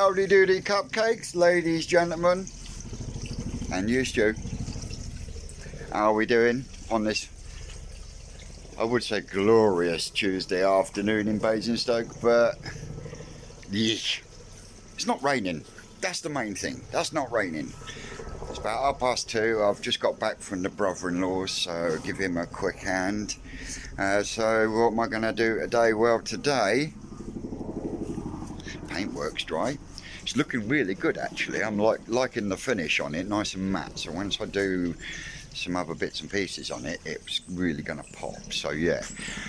howdy doody cupcakes, ladies, gentlemen, and you, Stu. How are we doing on this, I would say, glorious Tuesday afternoon in Basingstoke, but yeesh, it's not raining. That's the main thing. That's not raining. It's about 2:30. I've just got back from the brother-in-law's, so give him a quick hand. So what am I going to do today? Well, today, paintwork's dry. It's looking really good, actually. I'm liking the finish on it, nice and matte. So once I do some other bits and pieces on it, it's really going to pop. So yeah.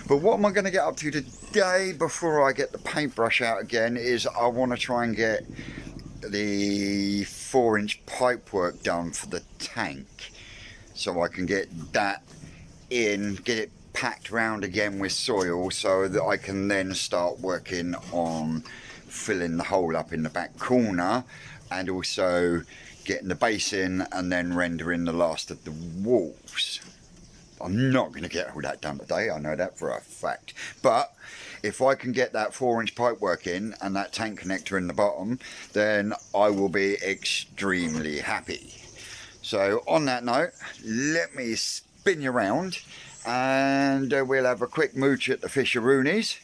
But what am I going to get up to today before I get the paintbrush out again is I want to try and get the 4-inch pipework done for the tank, so I can get that in, get it packed round again with soil, so that I can then start working on filling the hole up in the back corner, and also getting the base in and then rendering the last of the walls. I'm not going to get all that done today, I know that for a fact, but if I can get that 4-inch pipework in and that tank connector in the bottom, then I will be extremely happy. So on that note, let me spin you around and we'll have a quick mooch at the Fisheroonies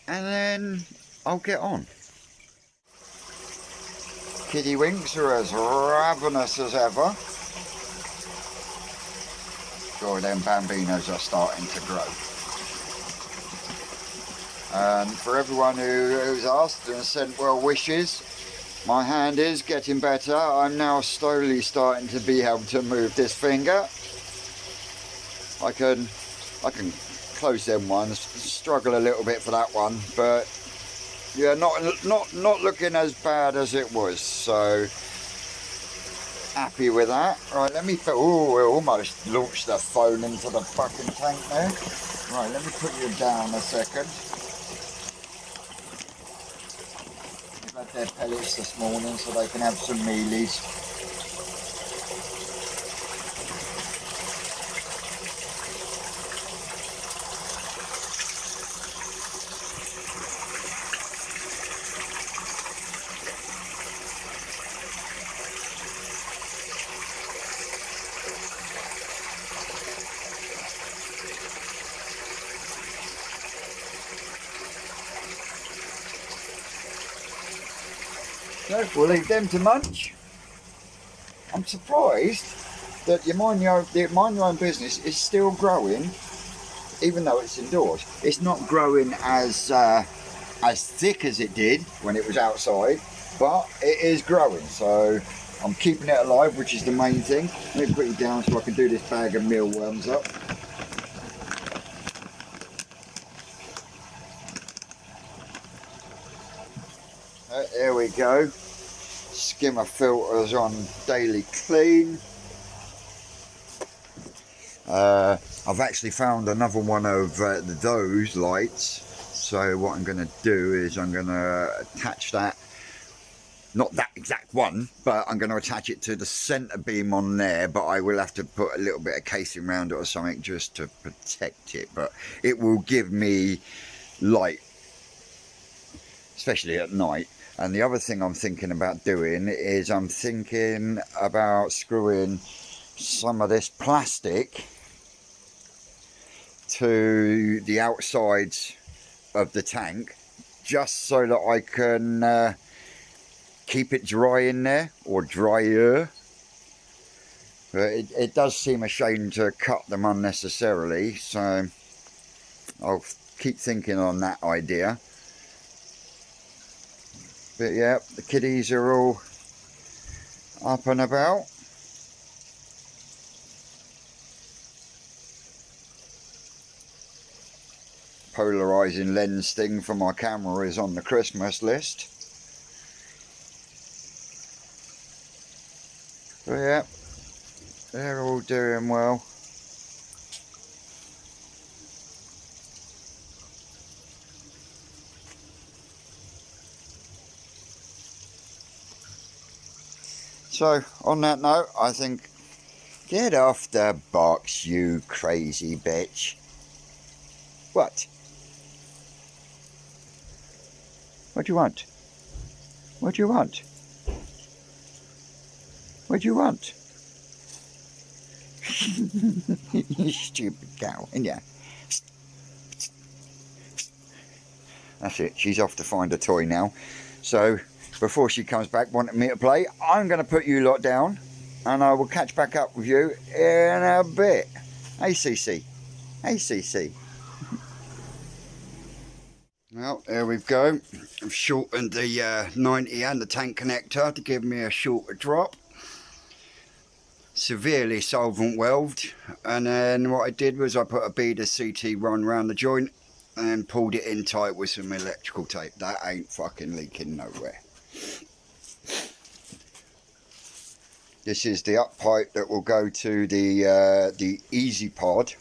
and then I'll get on. Kitty winks are as ravenous as ever. Sure, them bambinos are starting to grow. And for everyone who's asked and sent well wishes, my hand is getting better. I'm now slowly starting to be able to move this finger. I can close them ones, struggle a little bit for that one, but yeah, not looking as bad as it was, so happy with that. Right, let me put, oh, we almost launched the phone into the fucking tank there. Right, let me put you down a second. They've had their pellets this morning so they can have some mealies. So we'll leave them to munch. I'm surprised that your mind your own business is still growing, even though it's indoors. It's not growing as thick as it did when it was outside, but it is growing. So I'm keeping it alive, which is the main thing. Let me put you down so I can do this bag of mealworms up. There we go. Skimmer filters on daily clean. I've actually found another one of those lights, so what I'm going to do is I'm going to attach that, not that exact one, but I'm going to attach it to the centre beam on there, but I will have to put a little bit of casing around it or something just to protect it, but it will give me light, especially at night. And the other thing I'm thinking about doing is I'm thinking about screwing some of this plastic to the outsides of the tank, just so that I can keep it dry in there, or drier. But it does seem a shame to cut them unnecessarily, so I'll keep thinking on that idea. But yeah, the kiddies are all up and about. Polarizing lens thing for my camera is on the Christmas list. But yeah, they're all doing well. So, on that note, I think, get off the box, you crazy bitch. What? What do you want? What do you want? What do you want? You stupid cow, ain't ya? That's it, she's off to find a toy now. So, before she comes back wanting me to play, I'm going to put you lot down and I will catch back up with you in a bit. Hey CC. Hey CC. Well, there we go. I've shortened the 90 and the tank connector to give me a shorter drop. Severely solvent welded, and then what I did was I put a bead of CT1 around the joint and pulled it in tight with some electrical tape. That ain't fucking leaking nowhere. This is the up pipe that will go to the easy pod,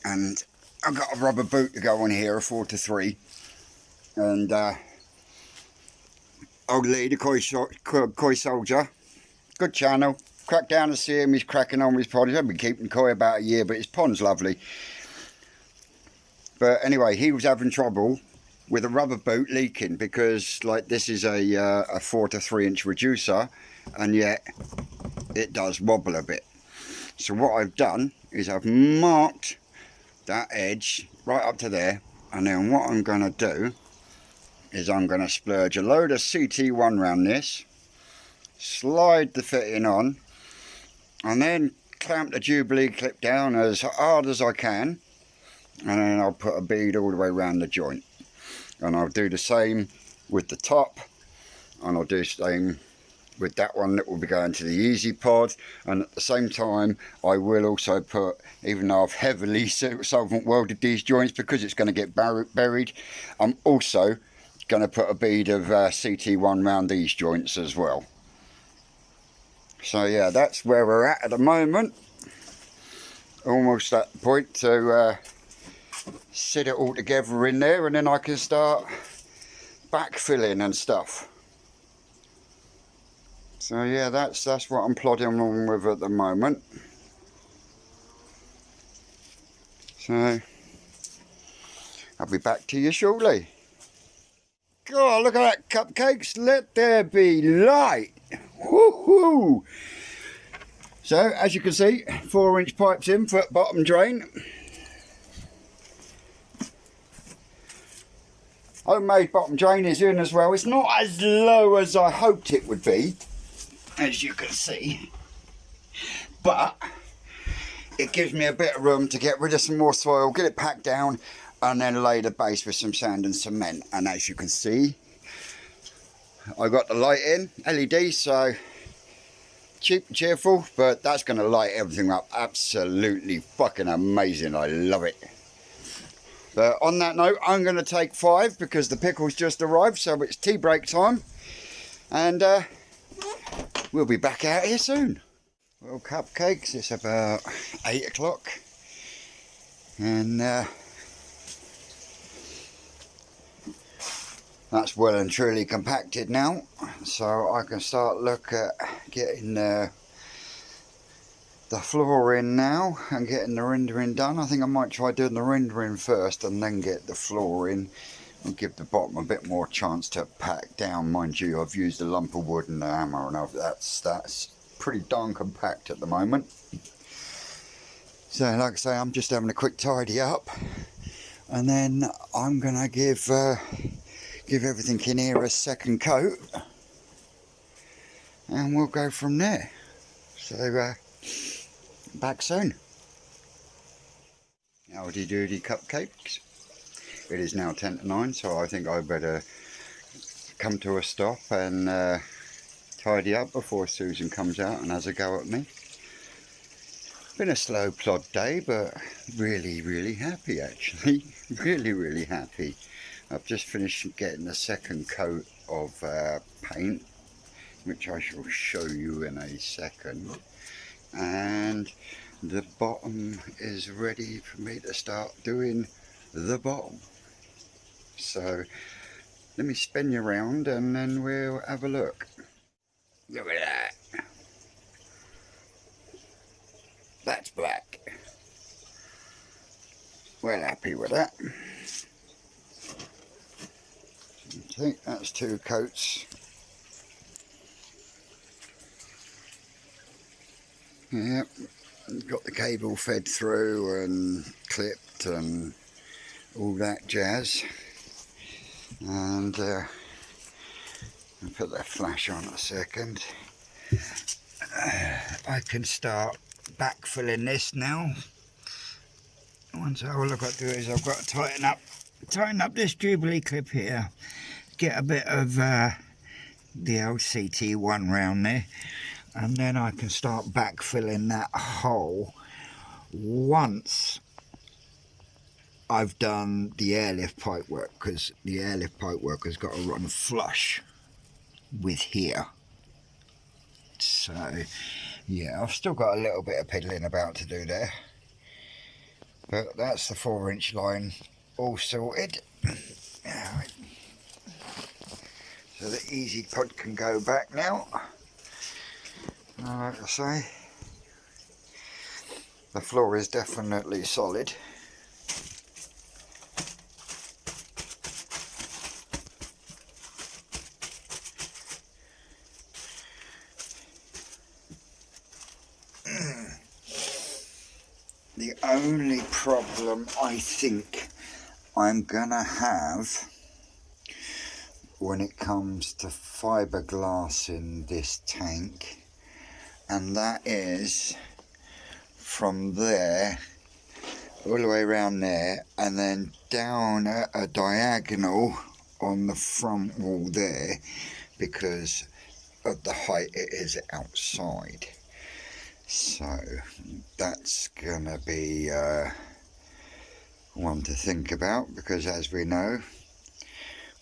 and I've got a rubber boot to go on here, a 4-3, and old Lee, the koi soldier, good channel. Crack down to see him, he's cracking on with his pod. He's been keeping koi about a year, but his pond's lovely. But anyway, he was having trouble with a rubber boot leaking because, like, this is a 4 to 3 inch reducer, and yet it does wobble a bit. So what I've done is I've marked that edge right up to there, and then what I'm going to do is I'm going to splurge a load of CT1 around this, slide the fitting on, and then clamp the Jubilee clip down as hard as I can, and then I'll put a bead all the way around the joint. And I'll do the same with the top, and I'll do the same with that one that will be going to the easy pod. And at the same time I will also put, even though I've heavily solvent welded these joints because it's going to get buried, I'm also going to put a bead of CT1 around these joints as well. So yeah, that's where we're at the moment. Almost at the point to sit it all together in there, and then I can start backfilling and stuff. So yeah, that's what I'm plodding along with at the moment. So I'll be back to you shortly. God, look at that, cupcakes. Let there be light. Woohoo! So as you can see, 4-inch pipes in for bottom drain. Homemade bottom drain is in as well. It's not as low as I hoped it would be, as you can see, but it gives me a bit of room to get rid of some more soil, get it packed down, and then lay the base with some sand and cement. And as you can see, I got the light in, LED, so cheap and cheerful, but that's going to light everything up absolutely fucking amazing. I love it. But on that note, I'm going to take 5 because the pickle's just arrived, so it's tea break time, and we'll be back out here soon. Well, cupcakes, it's about 8 o'clock, and that's well and truly compacted now, so I can start look at getting the floor in now and getting the rendering done. I think I might try doing the rendering first and then get the floor in and give the bottom a bit more chance to pack down. Mind you, I've used a lump of wood and a hammer, and that's pretty darn compact at the moment. So like I say, I'm just having a quick tidy up, and then I'm gonna give everything in here a second coat, and we'll go from there. So back soon. Howdy doody cupcakes. It is now 10 to 9, so I think I better come to a stop and tidy up before Susan comes out and has a go at me. Been a slow plod day, but really happy actually. Really happy. I've just finished getting the second coat of paint, which I shall show you in a second, and the bottom is ready for me to start doing the bottom. So let me spin you around and then we'll have a look. Look at that. That's black. Well happy with that. I think that's 2 coats Yeah, got the cable fed through and clipped and all that jazz. And I'll put that flash on a second. I can start backfilling this now. Once all I've got to do is I've got to tighten up this Jubilee clip here, get a bit of the LCT1 round there, and then I can start backfilling that hole once I've done the airlift pipe work, because the airlift pipe work has got to run flush with here. So yeah, I've still got a little bit of piddling about to do there, but that's the 4-inch line all sorted. So the easy pod can go back now. Like I say, the floor is definitely solid. The only problem I think I'm gonna have when it comes to fiberglass in this tank, and that is from there all the way around there and then down a diagonal on the front wall there, because of the height it is outside. So that's gonna be one to think about, because as we know,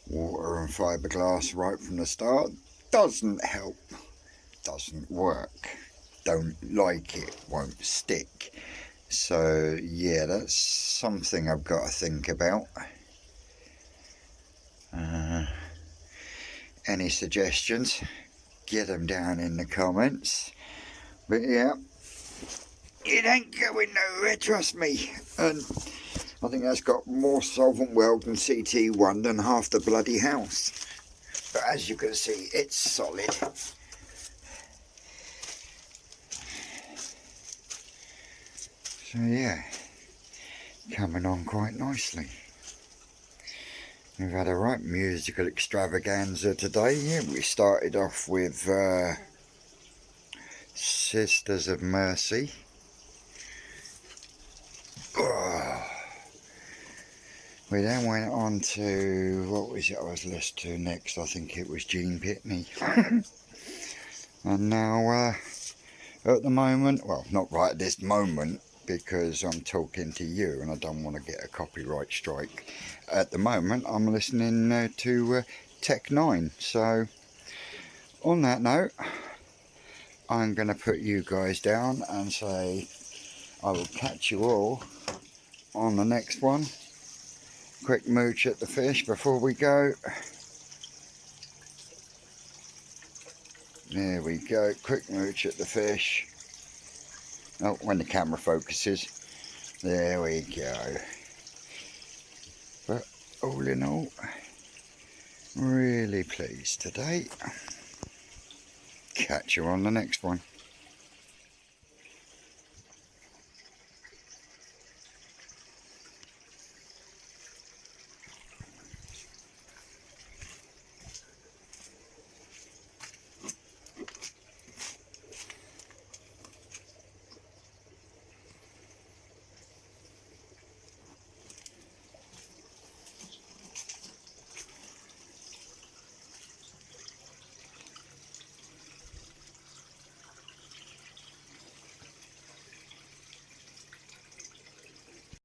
water and fiberglass right from the start doesn't help, doesn't work, don't like it, won't stick. So yeah, that's something I've got to think about. Any suggestions, get them down in the comments. But yeah, it ain't going nowhere, trust me. And I think that's got more solvent weld and CT1 than half the bloody house. But as you can see, it's solid. So yeah, coming on quite nicely. We've had a right musical extravaganza today. Yeah, we started off with Sisters of Mercy. Oh. We then went on to, what was it I was listening to next? I think it was Gene Pitney. And now, at the moment, well, not right at this moment, because I'm talking to you and I don't want to get a copyright strike. At the moment, I'm listening to Tech 9. So, on that note, I'm going to put you guys down and say I will catch you all on the next one. Quick mooch at the fish before we go. There we go, quick mooch at the fish. Oh, when the camera focuses. There we go. But all in all, really pleased today. Catch you on the next one.